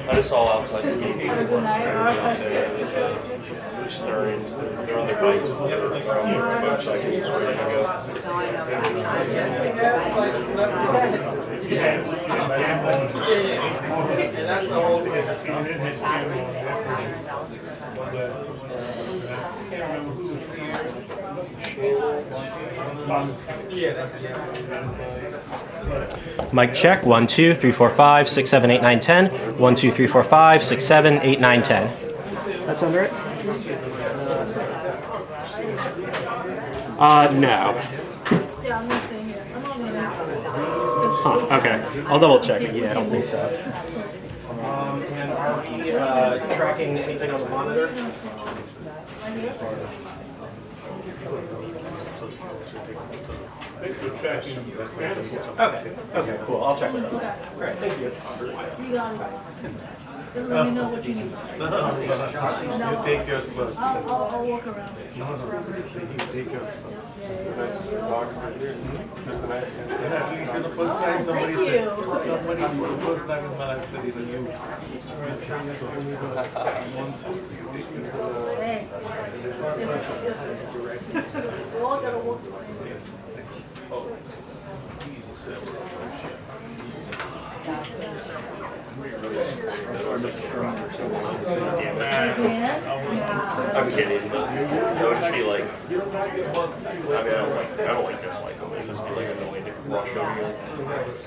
I just saw outside the stirring. There are other bikes motorcycles just ready to go. And that's the whole thing. Yeah, that's Mic check, 1, 2, 3, 4, 5, 6, 7, 8, 9, 10. 1, 2, 3, 4, 5, 6, 7, 8, 9, 10. That's under it? No. Huh, okay. I'll double check it. Yeah, I don't think so. And are we tracking anything on the monitor? Okay. Okay, cool. I'll check it out. All right, thank you. Let me know what you need. You take your slow. I'll walk around. You take your slow. Nice photographer here. And at least the first time somebody said, the first time in my life said, you. Hey. We all gotta walk around. I'm kidding, but it would just be like, I don't like dislike them. It would just be like annoying to rush over you.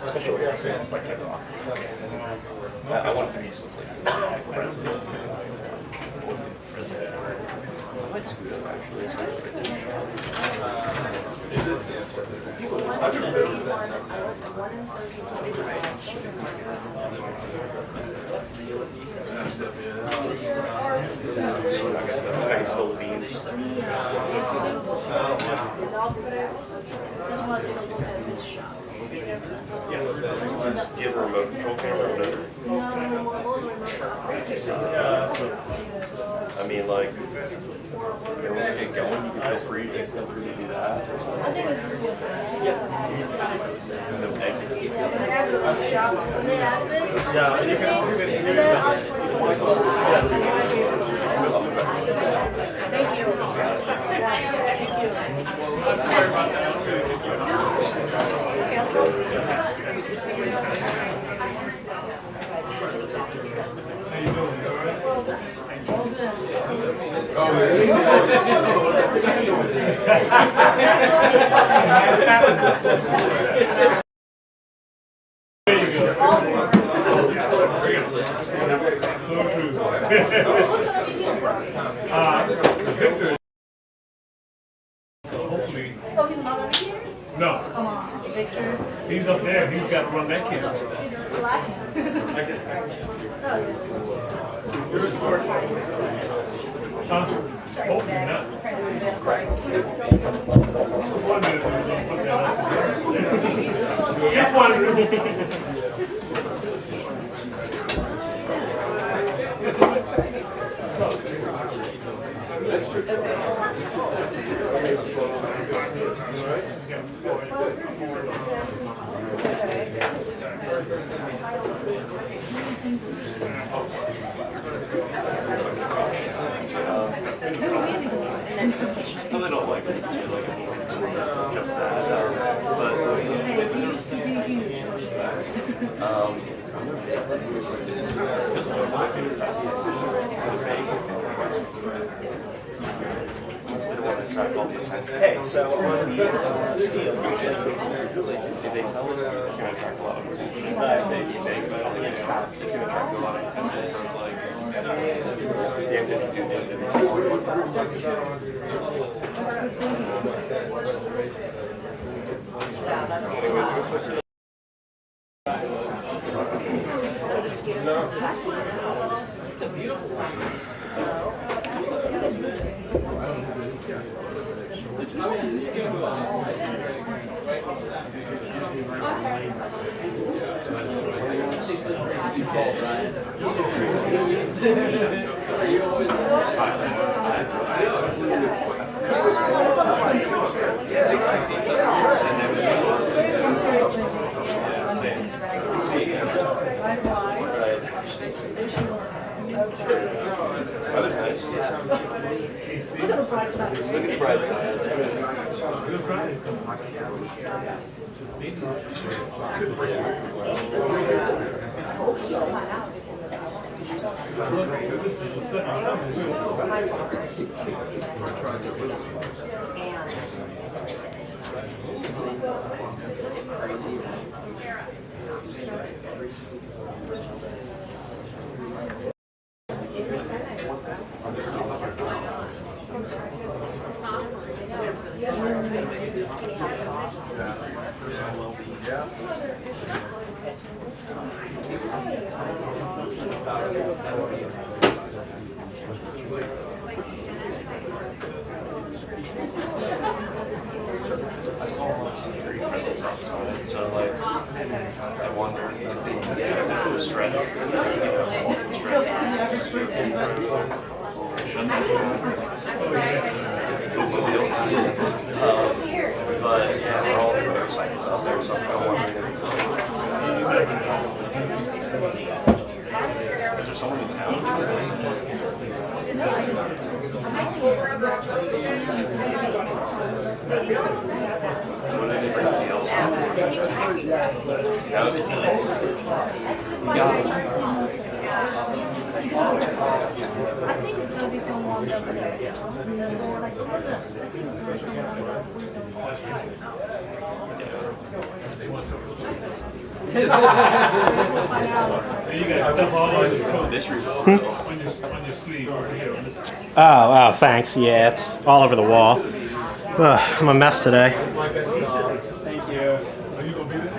Especially when it's like a rock. I want it to be something like president. I might scoot up actually. I can spill the beans. Yeah. Do you have a remote control camera or whatever? I mean, like, when we get going, you can feel free to do that. I think it's good. No exits. Yeah, you can. Thank you. Oh, really? Hopefully. No. Come on, Victor. He's up there. He's got to run that kid. Huh? Hopefully not. I don't like it. Just that. But Hey, so on the steel, did they tell us it's going to attract a lot of attention? They but I don't think it's going to attract a lot of attention. It sounds like damned if you do, damned if you It's a beautiful place. Weather's nice. Look at the bright side. Look at the bright side. I saw a lot of security presence outside, so like, I wonder if they can get a stretch, shut that down. But yeah, we're all the motorcycles out there, so I'm kind of wondering if is there someone in town? What is everybody else? That would be nice. I think it's going to be someone over there. You guys step all over This result. on your sleeve over here. Oh, thanks. Yeah, it's all over the wall. I'm a mess today. Thank you. Are you going to be there?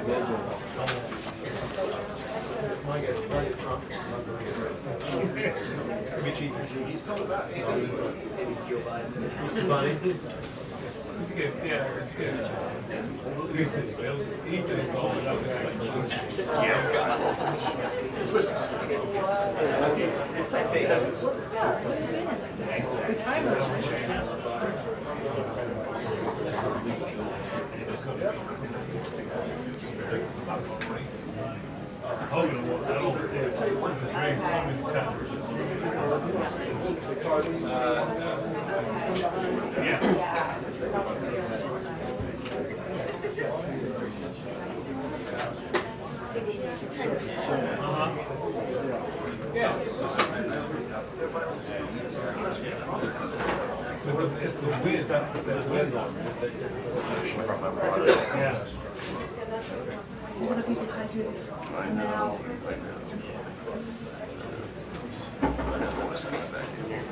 It's the wind, that's wind on it. Yeah. What do people try to do? I know. There's a lot of space back in here.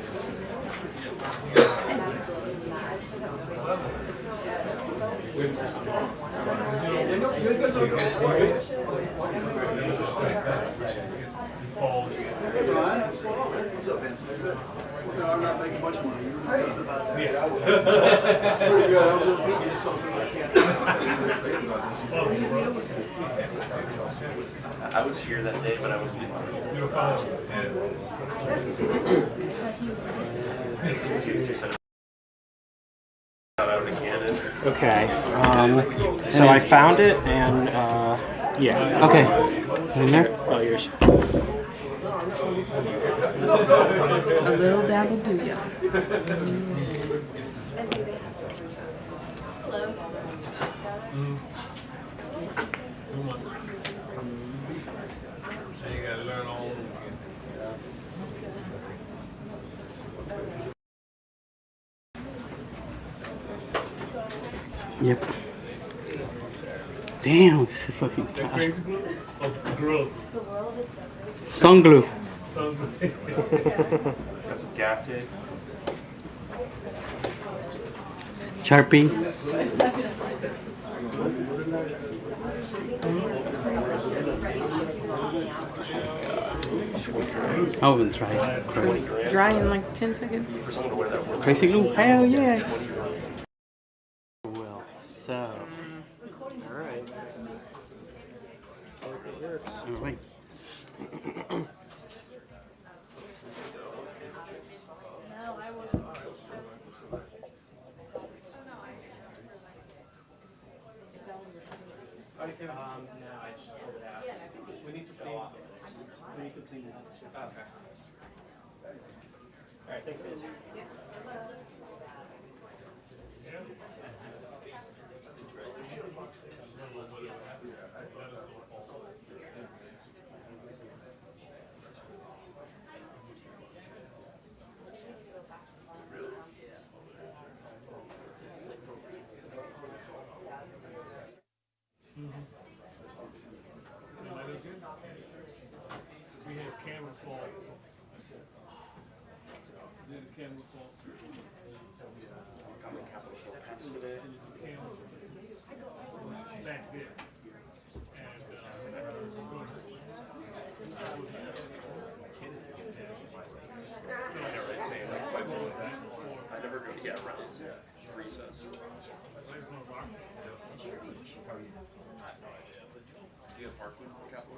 What's up, Vince? I'm not making much money. Yeah. Pretty good. I was going to beat you something I can't. I was here that day, but I wasn't in my room. You're fine. Out of a cannon. Okay. So I found it, and yeah. Okay. In there? Oh, yours. A little dab will do ya. Too much. And you gotta learn all over again. Yep. Damn, this is fucking That tough. crazy glue? Oh, growth. Sun glue. Got some gaff tape. Sharpie. Oven's right. Dry in like 10 seconds. For someone to wear that. Crazy glue. Hell yeah. Well, so. Alright. Hope it works. Alright. No, I just pulled it out. We need to clean. We need to clean it. Oh, okay. Alright, thanks guys. We had camera fall. Did the camera fall? Got my capital pass today. Back there. I never had saying like quite what was that? I never go to get around recess. Do you have parking for Capital?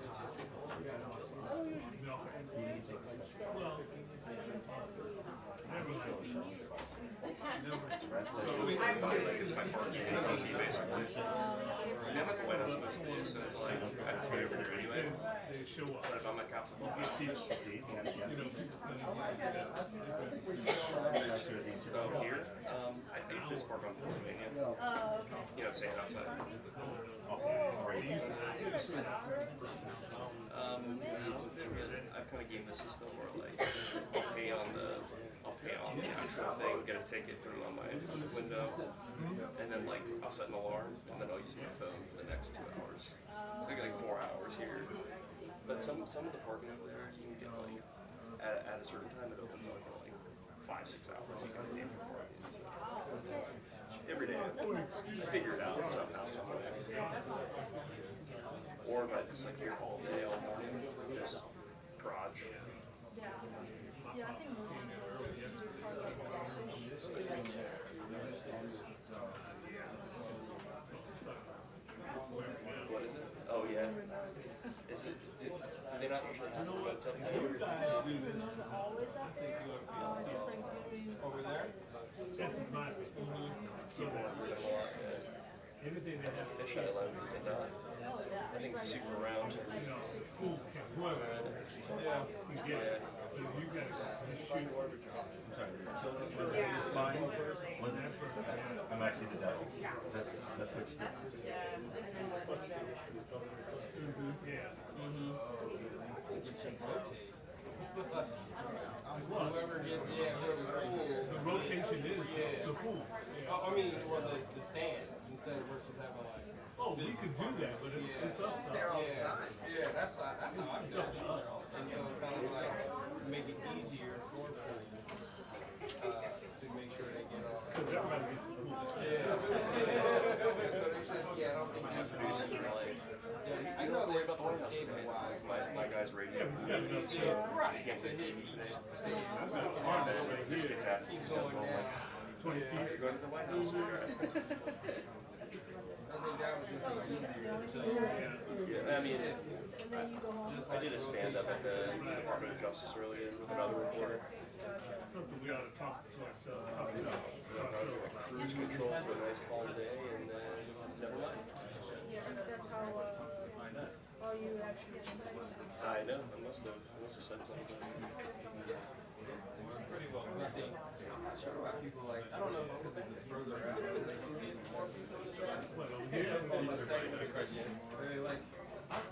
It's my parking basically. And I'm not quite not supposed to do, so it's like I have to go over there anyway. They show up. But I'm at Capital. Oh, here? I usually just park on Pennsylvania. You know, saying outside. I've kind of gamed the system where like I'll pay on the actual thing, get a ticket, put it on my window, and then like I'll set an alarm, and then I'll use my phone for the next 2 hours. I get like 4 hours here, but some of the parking over there you can get like at a certain time it opens up for like 5-6 hours. You can pay for parking. So every day I figure it out somehow, some way. Or if I just like here all day, all morning, just garage. Yeah, I think most What is it? Oh yeah. Is it? Do they not usually have the boats up there? Over there? This is my anything that has Fish island, is it not? I think it's super round. food, whoever, yeah, you get it. So you got to shoot. It's fine. Was it? I'm actually the devil. That's what you do. Yeah. Whoever gets, whoever's pool. The rotation is the pool. I mean, or the stands instead of versus having like. Oh, we could do that, but it's up. Yeah, that's how I do it. And so it's kind of like make it easier for pool to make sure they get all. Because everybody gets the pool. So they should, I don't think that's Producing like, I know they're about the White House today. my guy's radio. Right. He can't play TV today. Stay And then this gets at me. So I'm like, 20 feet. you're going to the White House. I think that would just be easier to. Yeah, I mean, I did a stand-up at the Department of Justice earlier with another reporter. Something we ought to talk to ourselves. Cruise control to a nice calm day, and then never mind. Yeah, that's how you actually get inside. I know. I must have said something. Pretty well, I think. I'm not sure why people like. I don't know because if it's further out, they can get more people. On the second question, they like.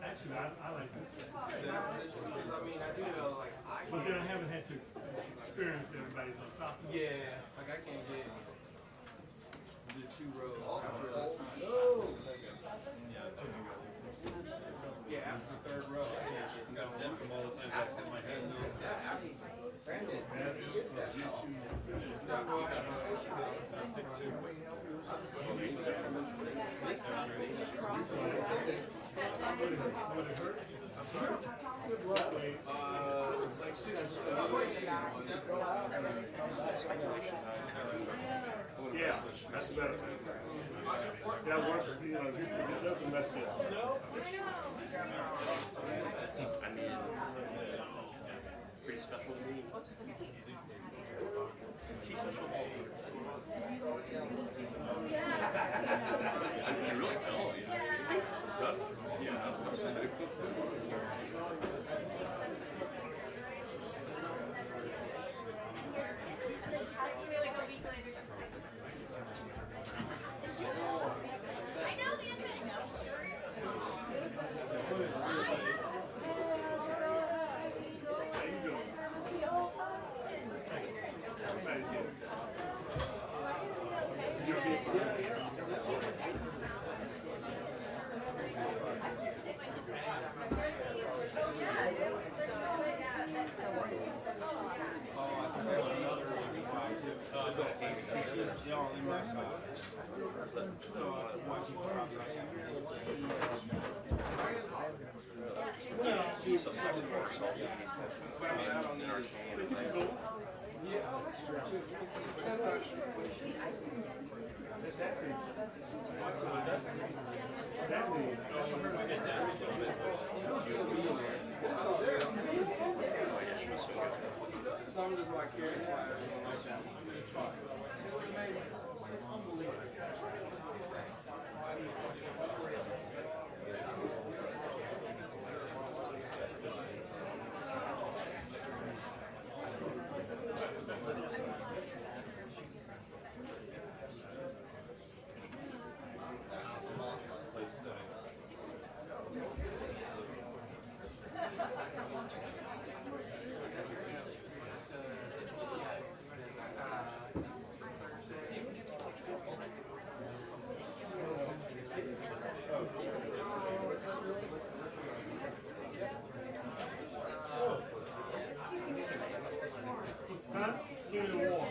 Actually, I like this. Because I mean, I do know like I But then I can't. haven't had to experience everybody's on top of it. Yeah, like I can't get the 2 rows. Yeah, after the 3rd row, I got deaf from all the time I set my head down. Brandon, he is that tall. 6'2". Yeah, that's the better thing. That works, you know, it doesn't mess it up. I mean, pretty special to me. She's special. You really don't, you know. Yeah, that's too. I know the end. She's sometimes more salty than these things. But I mean, I don't need it. Yeah, that's true too. But it's not true. As long as I care, that's why everyone like that one. It's fine. Huh? Give me the wall.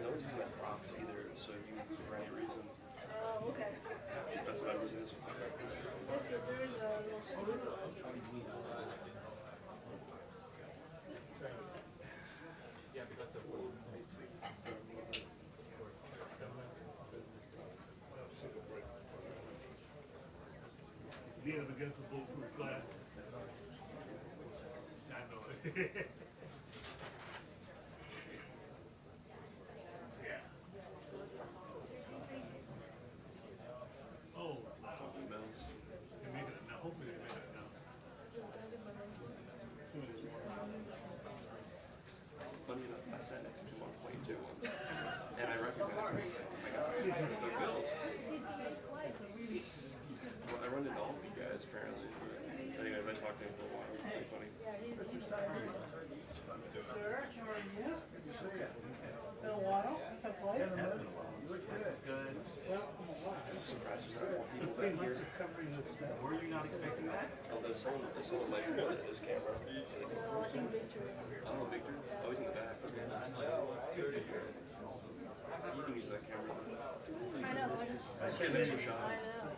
No one's using that box either, so you, for any reason, Oh, okay. that's what I'm using this for. Yes, sir, there is a little screw. Being up against the bulletproof glass. I know it. Yeah. Oh, Talking bells. they're making it now. Hopefully they make it now. Funny enough, I sat next to him on 22 once, and I recognized him. So I got the bills. Well, I run into all of you guys apparently. Anyways, I talked to him for a while. It was pretty funny. Sir, how are you? Been a while. How's life? Good. I'm surprised there's not more people back here. Were you not expecting that? Oh, there's someone like this camera. I don't know, Victor. Oh, he's in the back. You can use that camera. I know. I say an extra shot. I know.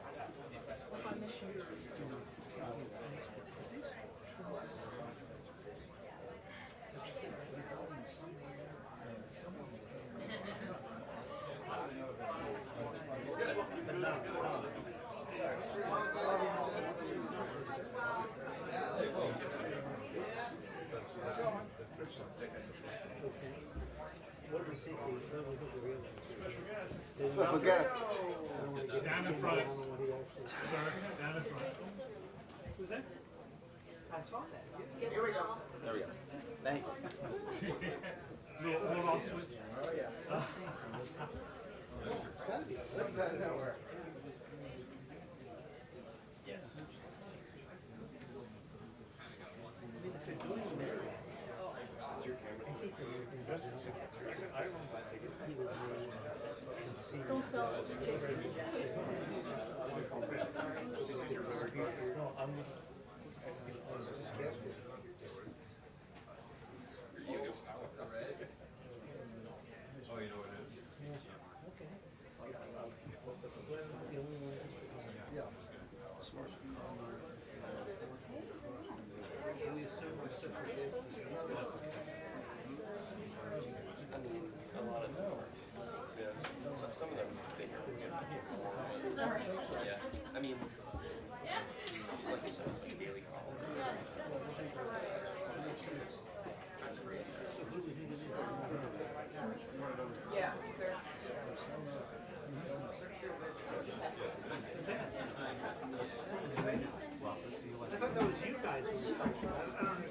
That's my mission. Special guest. Down in front. Sir, down in front. Who's that? Here we go. There we go. Thank you. Little on switch. Oh, yeah. Yes. Don't sell it, just take it. Oh, you know what it is? I mean, a lot of them are. Yeah. Some of them think are good. Yeah. I mean, like I said, it's like daily college. Some of those students, that's great. Yeah. I thought that was you guys.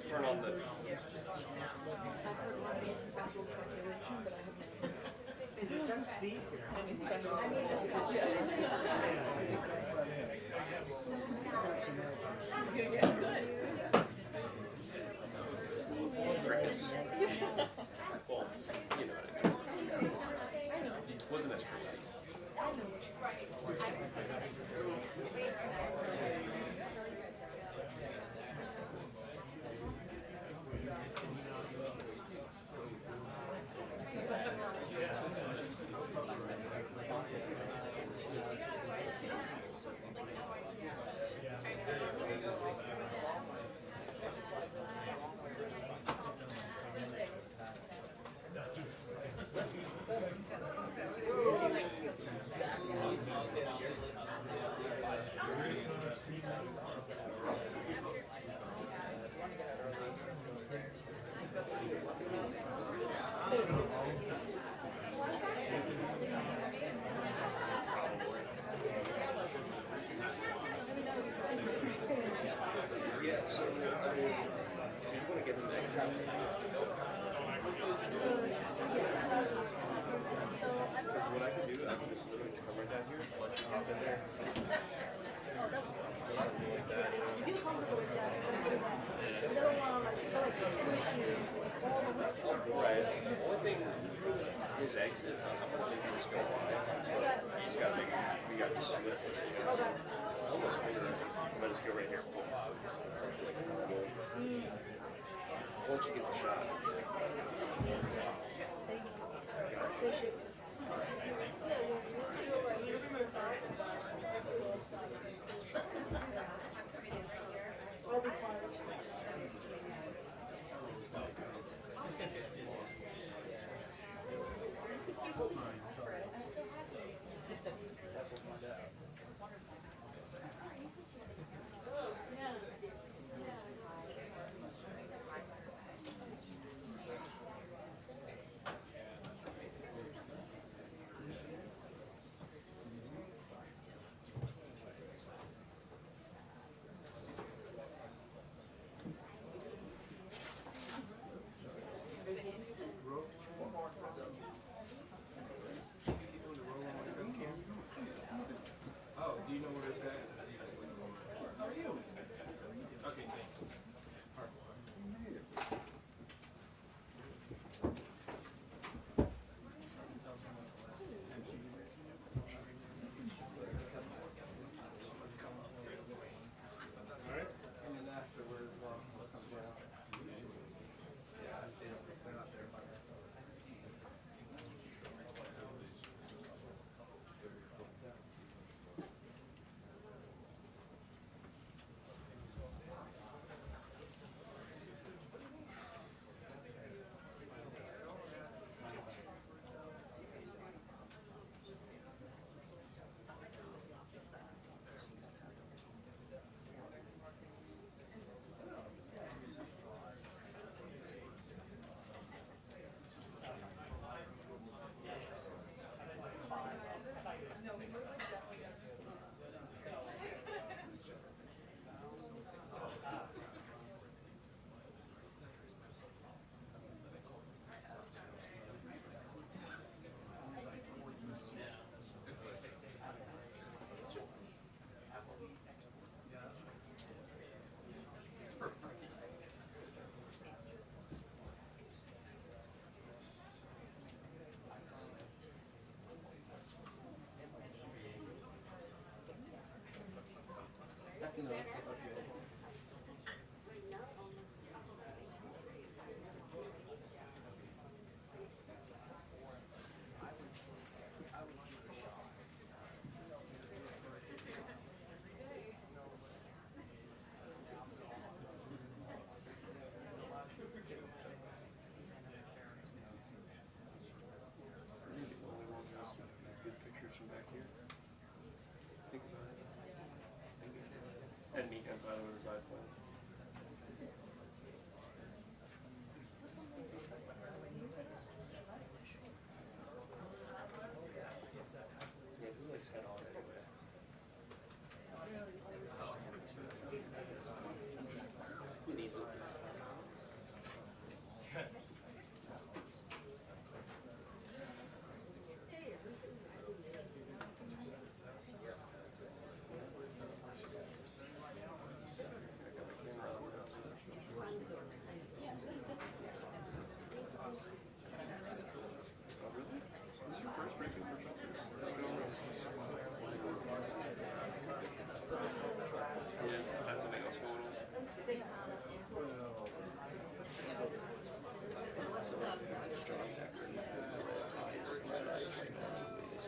Turn on the. I've heard lots of special speculation, but I have never. Hey, that's Steve here. Any special. Crickets. Well, you know what I mean. Wasn't as crazy. Yeah, so I mean, if you want to get in that what I can do, I can just literally come right down here, let you hop in there. Something like that, you know? If you're comfortable with that, they don't want to like squish you all the way to the Right. The only thing is exit. I'm gonna make you just go wide. You just gotta make we got to switch it. Almost bigger. I'm gonna just go right here. Boom. Like normal. Once you get the shot. push it. I'll be quiet.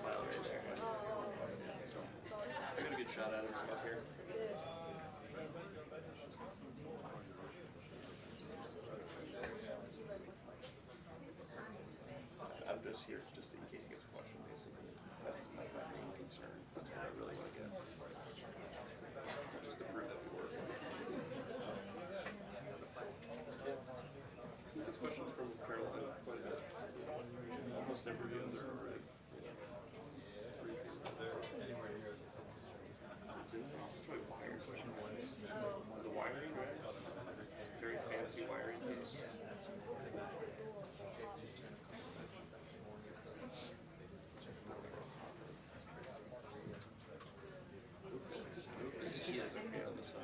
pile right there. So I got a good shot at it from up here. I'm just here just in case he gets a question, basically. That's my main concern. That's what I really want to get. Just to prove that we work. This question's from Karoline quite a bit. Almost every other already. That's my wire question was. The wiring, right? Very fancy wiring case. The E is okay on the side.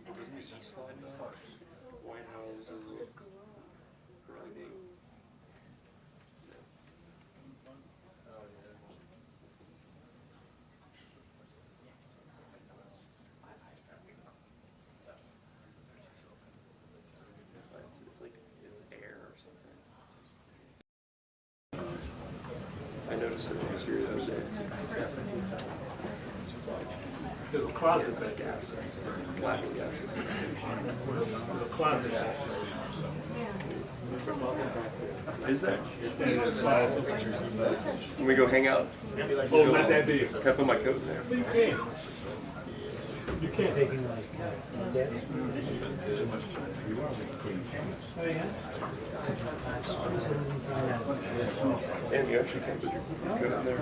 Doesn't the E slide now? White House or really big. It's like it's air or something. I noticed it was here the other day. There's a closet It's gas. Laughing gas. The closet. Is there? There's a closet. Can we go hang out? Oh, not that big. Can I put my coat in there? You can't. You can't take him like that. Oh, yeah? And you actually can put your coat in there.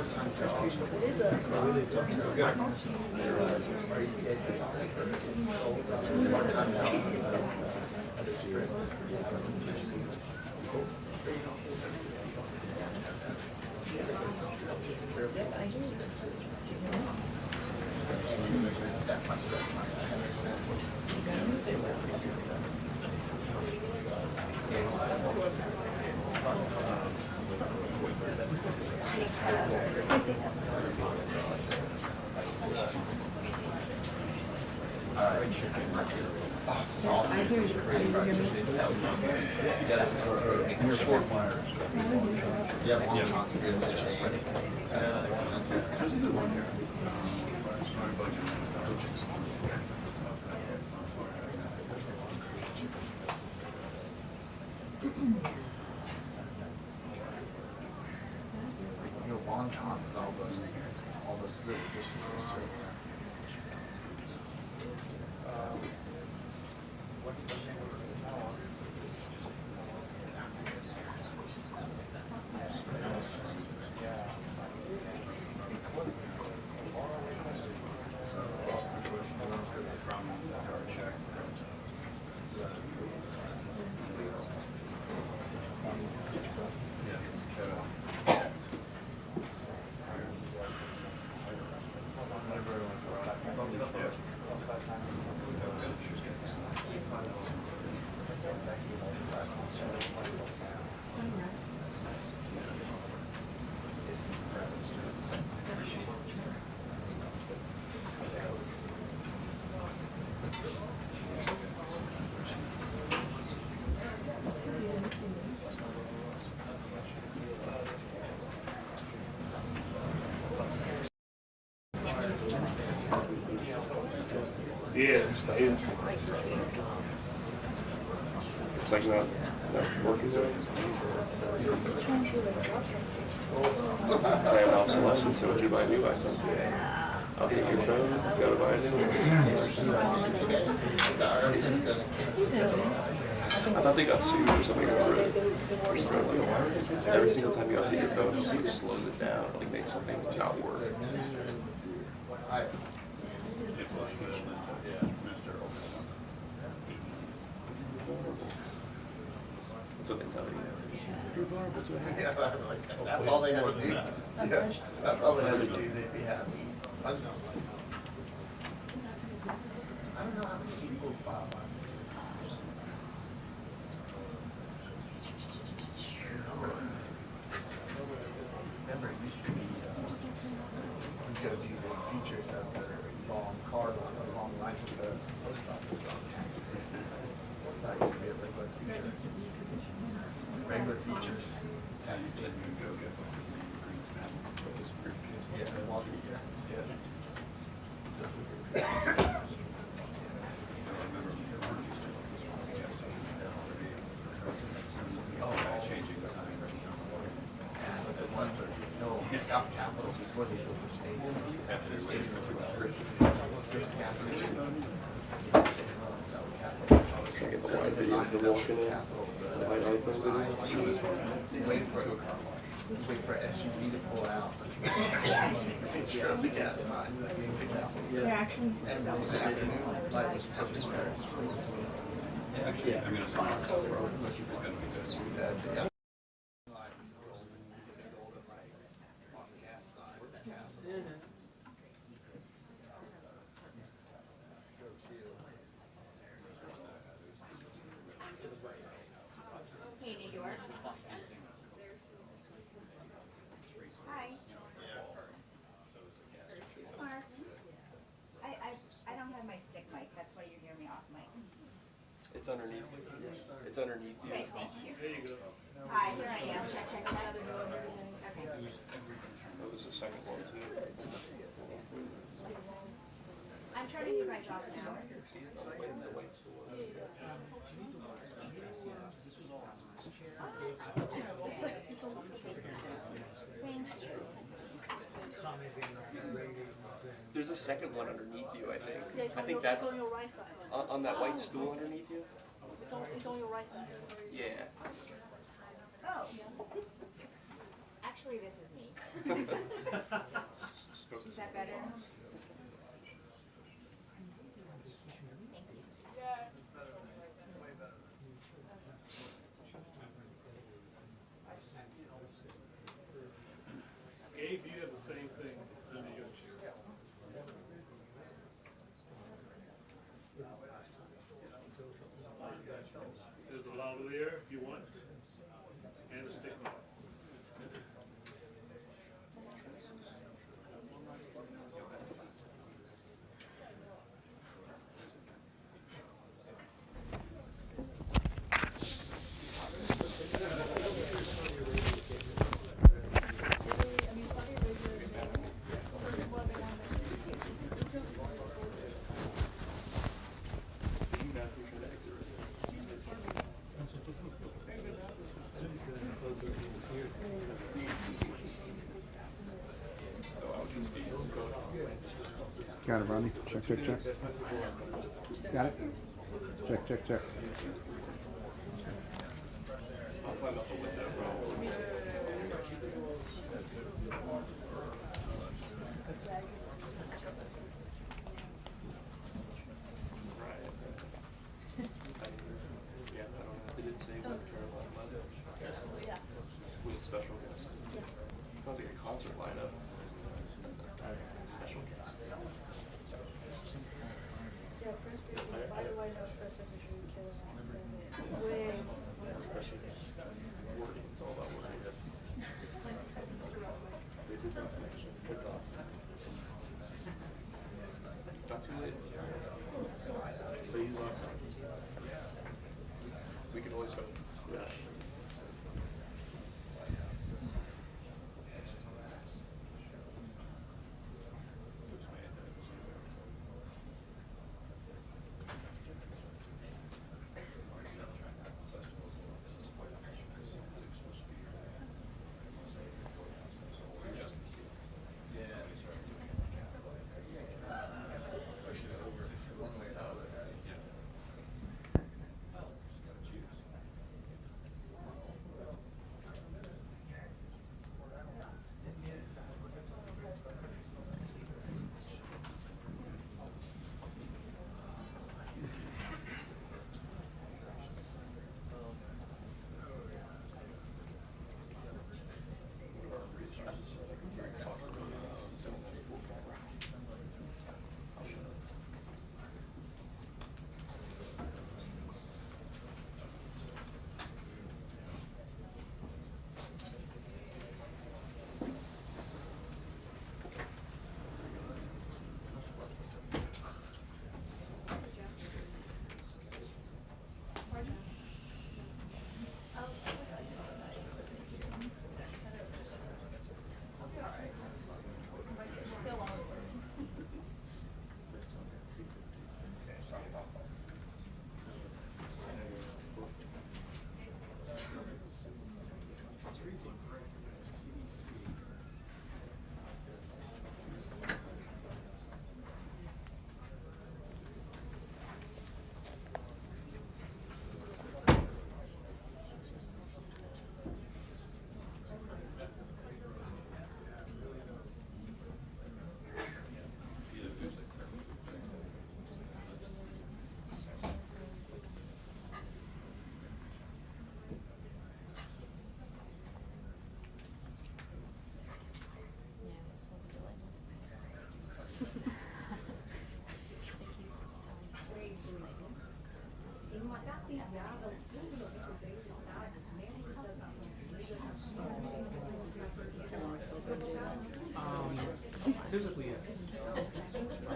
Long John is all those little dishes. Yeah, it's It's like not working good. Planned obsolescence, so would you buy a new iPhone? I'll take your phone, go to buy a new one. I thought they got sued or something over it. Every single time you update your phone, it just slows it down, like makes something not work. That's what they tell you. You're vulnerable to a hack. Yeah, that's all they had to do. Yeah, that's all they had to do. They'd be happy. I don't know how many people file on remember, it used to be, you go do the features of the long card on the long lines of the post office on that used to be a regular feature. Regular features. Yeah, Walter, yeah. No, South Capitol before they built the stadium. After they waited for 2 hours. South Capitol. Get the live video of them walking in. The live iPhone video. Wait for a car wash. Wait for SUV to pull out. They're actually. And that was the afternoon. Light was perfect. Yeah, I mean, it's fine. Yeah. Hey, New York. Hi. Mark. I don't have my stick mic. That's why you're hearing me off mic. It's underneath. It's underneath you. Okay, thank you. There you go. Hi, here I am. Check that other door. Okay. Oh, this is the second one too. I'm turning you guys off now. The white stool. It's a lovely paper. Thank you. There's a second one underneath you, I think. Yeah, it's I on think your, that's it's on your right side. on that white stool underneath you. It's on your right side. Yeah. Oh. Actually, this is me. Is that better? Thank you. Gabe, you have the same thing under your chair. There's a lavalier if you want, and a stick knife. Got it, Rodney. Check, check, check. Got it? Check, check, check. I'll climb up the window, Yeah, I don't know. Did it say North Carolina Monday? Yeah. With a special guest? Sounds like a concert lineup. Special guest. Yeah, first people, by the way, no Secretary Karoline Leavitt. Way special guest. Wording. It's all about wording. Yes. They did that connection. Good thought. Not too late. So he's lost. We can always hope. Yes. Physically, yes. I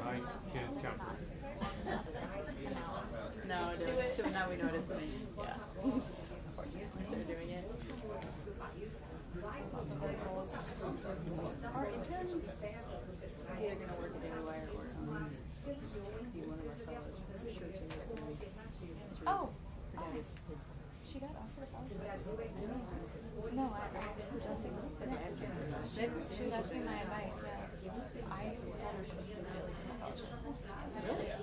can't count. No, do it. So now we know it is the main. Yeah. Unfortunately, they're doing it. Our intern is either going to work at Daily Wire or be one of our fellows. I'm sure she'll get married. Oh, her dad is. She got offered a scholarship. No, for Chelsea. She was asking my advice. Yeah, I told her she was going to do a scholarship. Really? I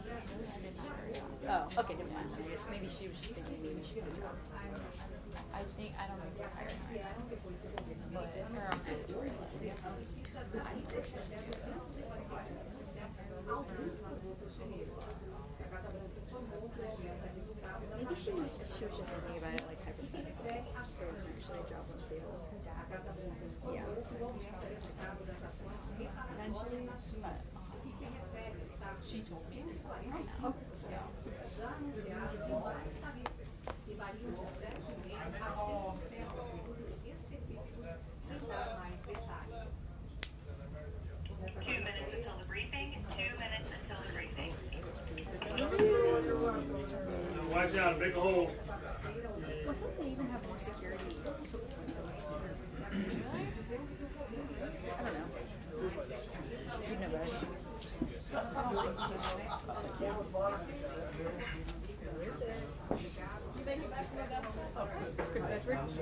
did not hurry on. Oh, okay, never mind. I guess maybe she was just thinking maybe she could do a job. I think I don't know if they're hiring her yet, but her own editorial at least. I need to check. Maybe she was just thinking about it like hypothetically. There was actually a job on the table. Yeah. Eventually, but she told me there's not right now. So. Watch out, big hole. Well, I thought they even have more security. I don't know. You'd know better. I don't like so. Who is it? You make it back from Augusta? Oh, it's Chris Bedford. Whose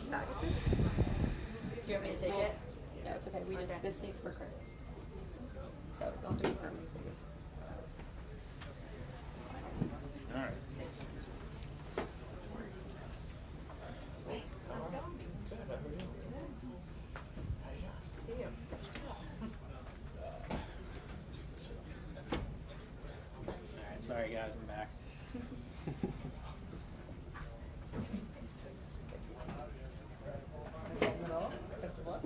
bag is this? Do you want me to take it? No, it's okay. This seat's for Chris. So don't do it for me. All right. See you. Alright, sorry guys, I'm back. Best of luck.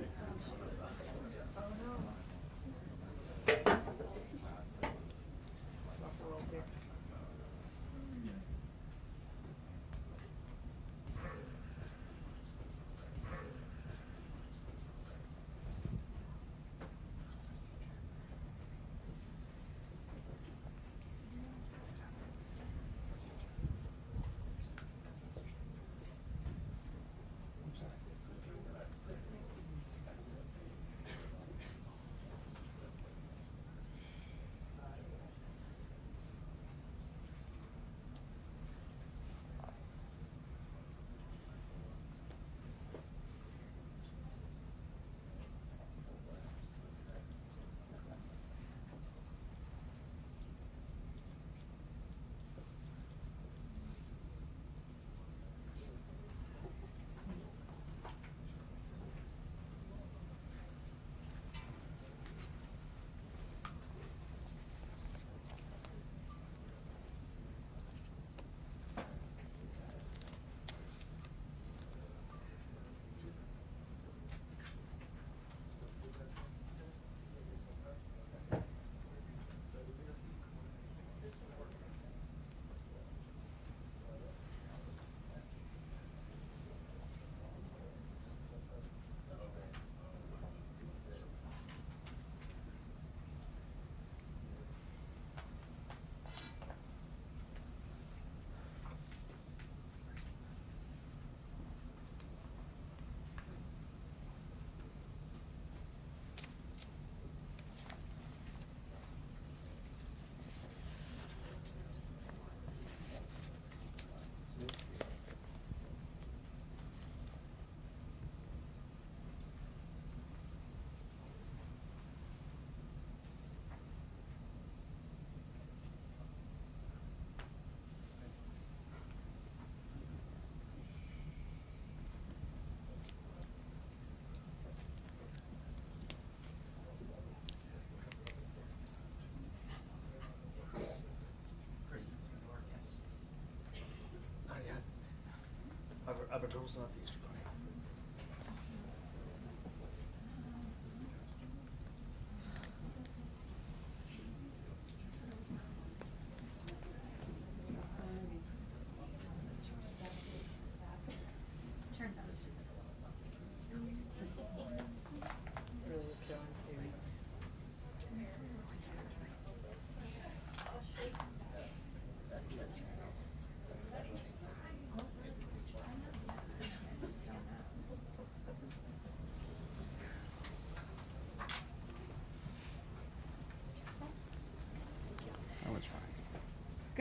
Alberto's not the Easter Bunny.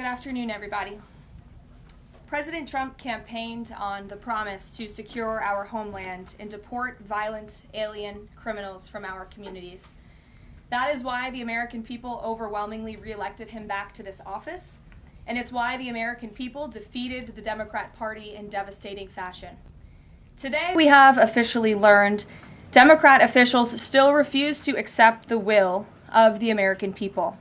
Good afternoon, everybody. President Trump campaigned on the promise to secure our homeland and deport violent alien criminals from our communities. That is why the American people overwhelmingly re-elected him back to this office, and it's why the American people defeated the Democrat Party in devastating fashion. Today, we have officially learned Democrat officials still refuse to accept the will of the American people.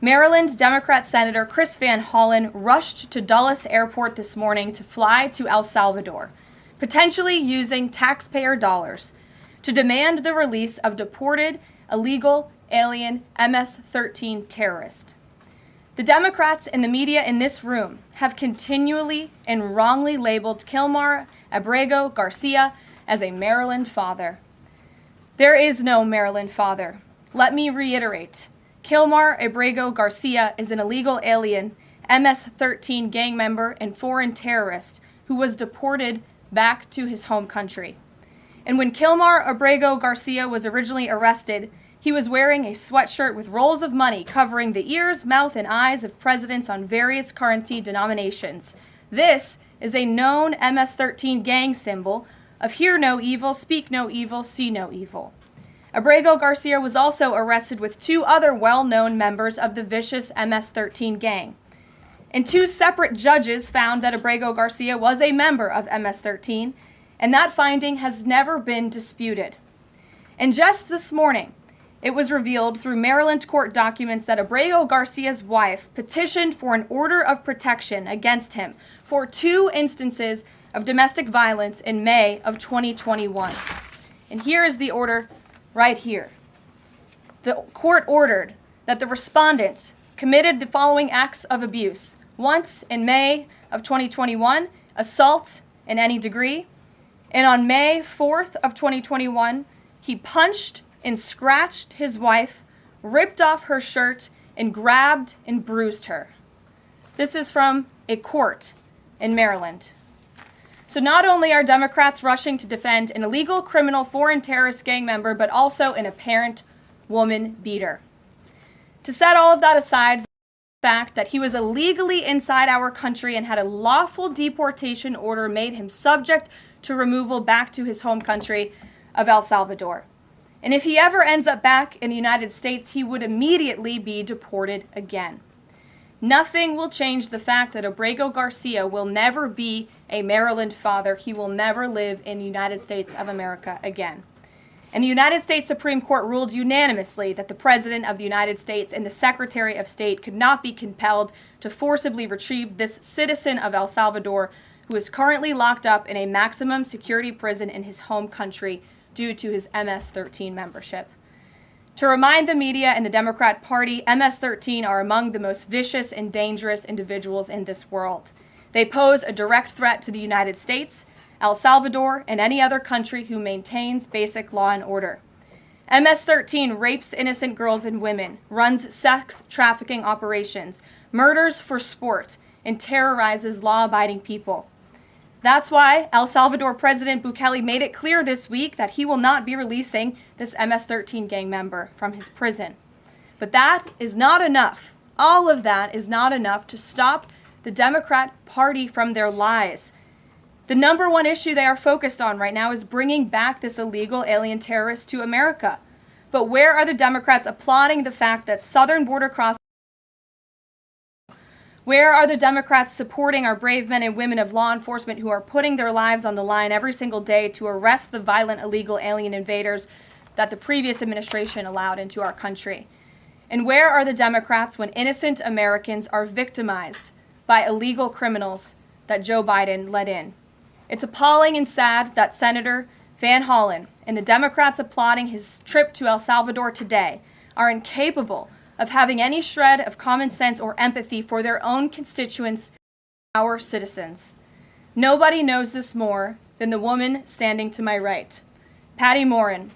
Maryland Democrat Senator Chris Van Hollen rushed to Dulles Airport this morning to fly to El Salvador, potentially using taxpayer dollars, to demand the release of deported, illegal, alien MS-13 terrorists. The Democrats and the media in this room have continually and wrongly labeled Kilmar Abrego Garcia as a Maryland father. There is no Maryland father. Let me reiterate. Kilmar Abrego Garcia is an illegal alien, MS-13 gang member and foreign terrorist who was deported back to his home country. And when Kilmar Abrego Garcia was originally arrested, he was wearing a sweatshirt with rolls of money covering the ears, mouth, and eyes of presidents on various currency denominations. This is a known MS-13 gang symbol of hear no evil, speak no evil, see no evil. Abrego Garcia was also arrested with two other well-known members of the vicious MS-13 gang. And two separate judges found that Abrego Garcia was a member of MS-13, and that finding has never been disputed. And just this morning, it was revealed through Maryland court documents that Abrego Garcia's wife petitioned for an order of protection against him for 2 instances of domestic violence in May of 2021. And here is the order right here. The court ordered that the respondent committed the following acts of abuse. Once in May of 2021, assault in any degree. And on May 4th of 2021, he punched and scratched his wife, ripped off her shirt, and grabbed and bruised her. This is from a court in Maryland. So not only are Democrats rushing to defend an illegal criminal foreign terrorist gang member, but also an apparent woman beater. To set all of that aside, the fact that he was illegally inside our country and had a lawful deportation order made him subject to removal back to his home country of El Salvador. And if he ever ends up back in the United States, he would immediately be deported again. Nothing will change the fact that Abrego Garcia will never be a Maryland father. He will never live in the United States of America again. And the United States Supreme Court ruled unanimously that the President of the United States and the Secretary of State could not be compelled to forcibly retrieve this citizen of El Salvador who is currently locked up in a maximum security prison in his home country due to his MS-13 membership. To remind the media and the Democrat Party, MS-13 are among the most vicious and dangerous individuals in this world. They pose a direct threat to the United States, El Salvador, and any other country who maintains basic law and order. MS-13 rapes innocent girls and women, runs sex trafficking operations, murders for sport, and terrorizes law-abiding people. That's why El Salvador President Bukele made it clear this week that he will not be releasing this MS-13 gang member from his prison. But that is not enough. All of that is not enough to stop the Democrat Party from their lies. The number one issue they are focused on right now is bringing back this illegal alien terrorist to America. But where are the Democrats applauding the fact that southern border crossings? Where are the Democrats supporting our brave men and women of law enforcement who are putting their lives on the line every single day to arrest the violent illegal alien invaders that the previous administration allowed into our country? And where are the Democrats when innocent Americans are victimized by illegal criminals that Joe Biden let in? It's appalling and sad that Senator Van Hollen and the Democrats applauding his trip to El Salvador today are incapable of having any shred of common sense or empathy for their own constituents, our citizens. Nobody knows this more than the woman standing to my right, Patty Morin,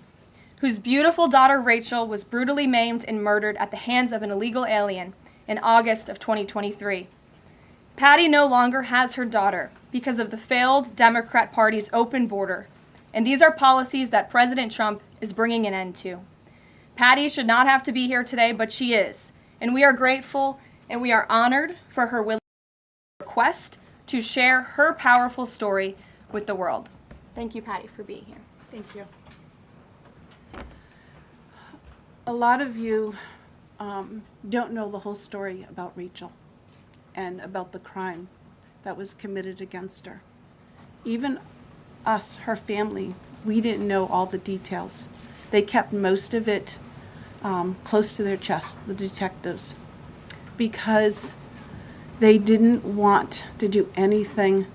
whose beautiful daughter Rachel was brutally maimed and murdered at the hands of an illegal alien in August of 2023. Patty no longer has her daughter because of the failed Democrat Party's open border, and these are policies that President Trump is bringing an end to. Patty should not have to be here today, but she is, and we are grateful and we are honored for her willingness and request to share her powerful story with the world. Thank you, Patty, for being here. Thank you. A lot of you don't know the whole story about Rachel and about the crime that was committed against her. Even us, her family, we didn't know all the details. They kept most of it close to their chest, the detectives, because they didn't want to do anything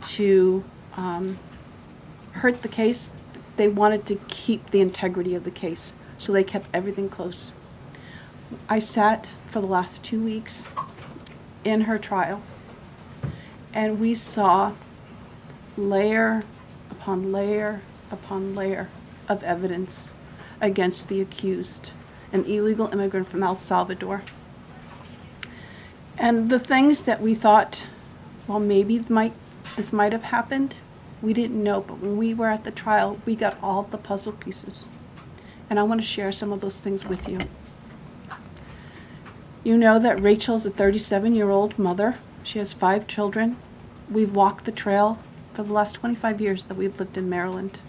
to hurt the case. They wanted to keep the integrity of the case, so they kept everything close. I sat for the last 2 weeks in her trial, and we saw layer upon layer upon layer of evidence against the accused, an illegal immigrant from El Salvador. And the things that we thought, well, maybe this might have happened, we didn't know, but when we were at the trial, we got all the puzzle pieces. And I want to share some of those things with you. You know that Rachel's a 37-year-old mother. She has 5 children. We've walked the trail for the last 25 years that we've lived in Maryland.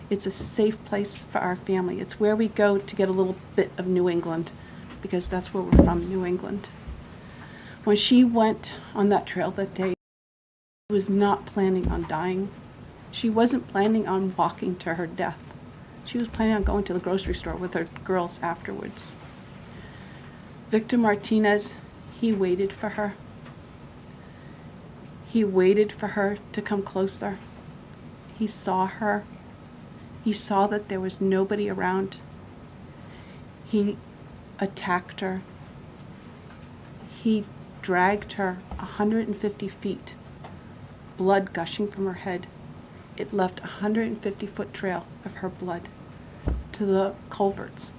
It's a safe place for our family. It's where we go to get a little bit of New England, because that's where we're from, New England. When she went on that trail that day, she was not planning on dying. She wasn't planning on walking to her death. She was planning on going to the grocery store with her girls afterwards. Victor Martinez, he waited for her. He waited for her to come closer. He saw her. He saw that there was nobody around. He attacked her. He dragged her 150 feet, blood gushing from her head. It left a 150-foot trail of her blood to the culverts,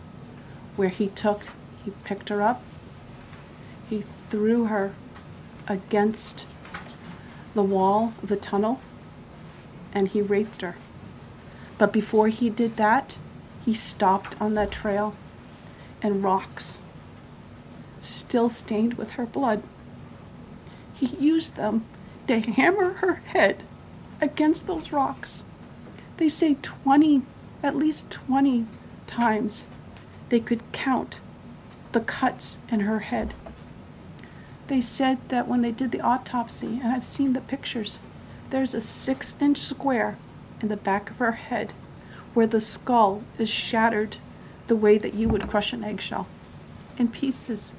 where he picked her up, he threw her against the wall of the tunnel, and he raped her. But before he did that, he stopped on that trail, and rocks, still stained with her blood, he used them to hammer her head against those rocks. They say at least 20 times they could count the cuts in her head. They said that when they did the autopsy, and I've seen the pictures, there's a 6-inch square in the back of her head where the skull is shattered the way that you would crush an eggshell in pieces.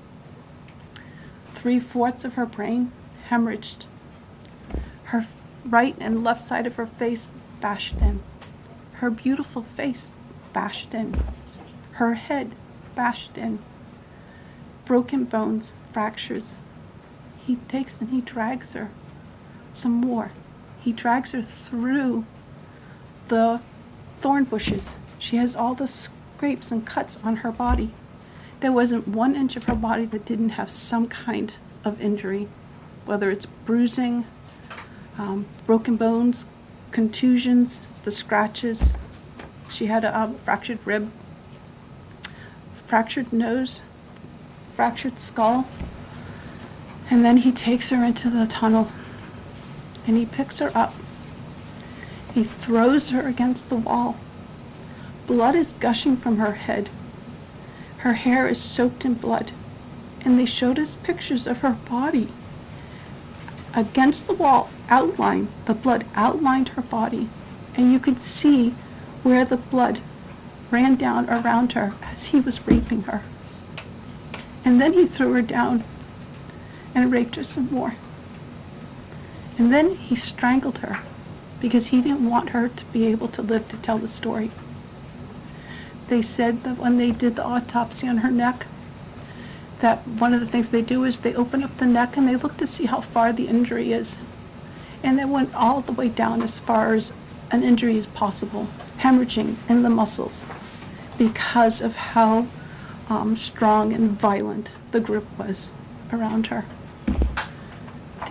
3/4 of her brain hemorrhaged. Her right and left side of her face bashed in. Her beautiful face bashed in. Her head bashed in. Broken bones, fractures. He takes and he drags her some more. He drags her through the thorn bushes. She has all the scrapes and cuts on her body. There wasn't 1 inch of her body that didn't have some kind of injury, whether it's bruising, broken bones, contusions, the scratches. She had a fractured rib, fractured nose, fractured skull. And then he takes her into the tunnel and he picks her up. He throws her against the wall. Blood is gushing from her head. Her hair is soaked in blood. And they showed us pictures of her body against the wall, outlined. The blood outlined her body. And you could see where the blood ran down around her as he was raping her. And then he threw her down and raped her some more. And then he strangled her because he didn't want her to be able to live to tell the story. They said that when they did the autopsy on her neck, that one of the things they do is they open up the neck and they look to see how far the injury is. And they went all the way down as far as an injury is possible, hemorrhaging in the muscles, because of how strong and violent the grip was around her.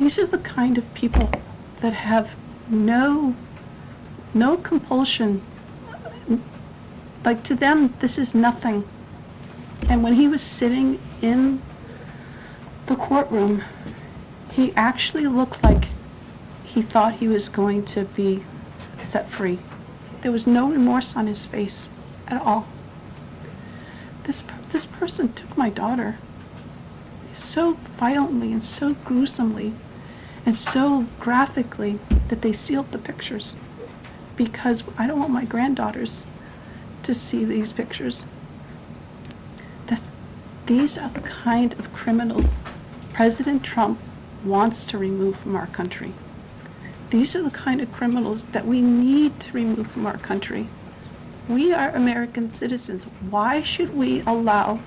These are the kind of people that have no compulsion. Like, to them, this is nothing. And when he was sitting in the courtroom, he actually looked like he thought he was going to be set free. There was no remorse on his face at all. This person took my daughter so violently and so gruesomely and so graphically that they sealed the pictures, because I don't want my granddaughters to see these pictures. These are the kind of criminals President Trump wants to remove from our country. These are the kind of criminals that we need to remove from our country. We are American citizens. Why should we allow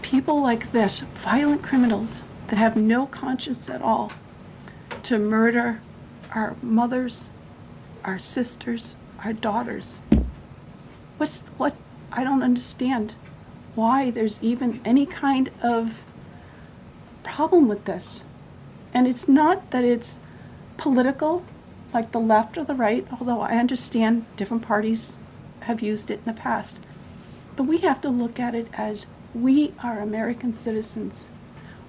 people like this, violent criminals that have no conscience at all, to murder our mothers, our sisters, our daughters? What? I don't understand why there's even any kind of problem with this. And it's not that it's political, like the left or the right, although I understand different parties have used it in the past. But we have to look at it as we are American citizens.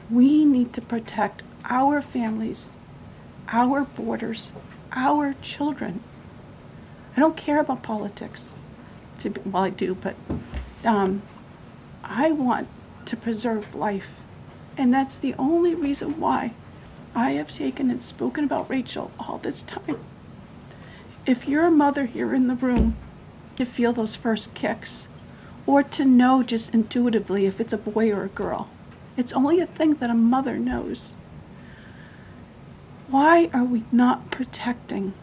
We need to protect our families, our borders, our children. I don't care about politics. Well, I do, but I want to preserve life. And that's the only reason why I have taken and spoken about Rachel all this time. If you're a mother here in the room, to feel those first kicks, or to know just intuitively if it's a boy or a girl, it's only a thing that a mother knows. Why are we not protecting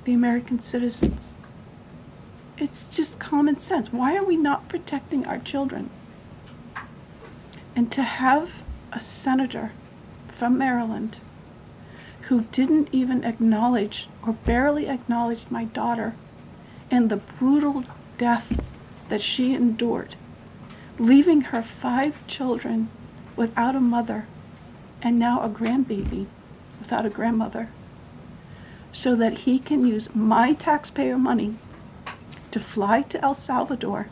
the American citizens? It's just common sense. Why are we not protecting our children? And to have a senator from Maryland who didn't even acknowledge or barely acknowledged my daughter and the brutal death that she endured, leaving her 5 children without a mother and now a grandbaby without a grandmother, so that he can use my taxpayer money to fly to El Salvador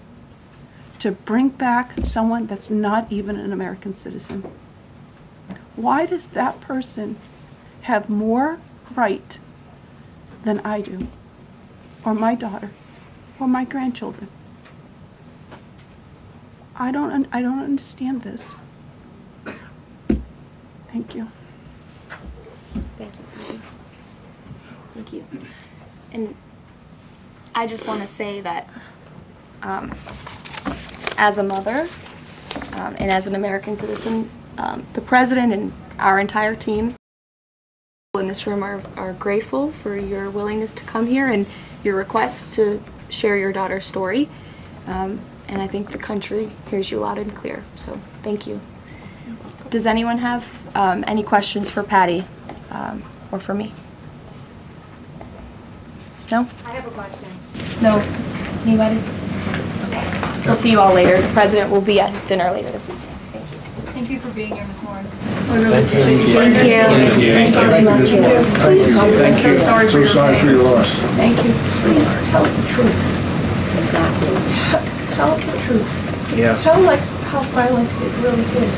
to bring back someone that's not even an American citizen. Why does that person have more right than I do, or my daughter, or my grandchildren? I don't understand this. Thank you. Thank you. Thank you. And I just want to say that as a mother and as an American citizen, the president and our entire team in this room are grateful for your willingness to come here and your request to share your daughter's story. And I think the country hears you loud and clear. So thank you. Does anyone have any questions for Patty or for me? No? I have a question. No? Anybody? Okay. We'll see you all later. The president will be at his dinner later this evening. Thank you. Thank you for being here, Ms. Moore. Thank you. Please, Thank you. So sorry for your loss. thank you. Please tell the truth. Tell the truth. Yeah. Tell like how violent it really is.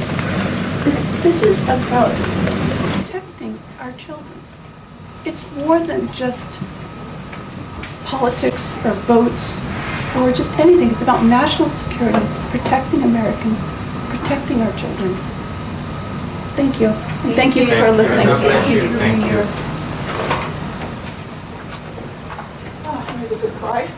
This is about protecting our children. It's more than just politics or votes or just anything. It's about national security, protecting Americans, protecting our children. Thank you. And thank you for listening. Thank you. Thank you. Oh, I had a good cry.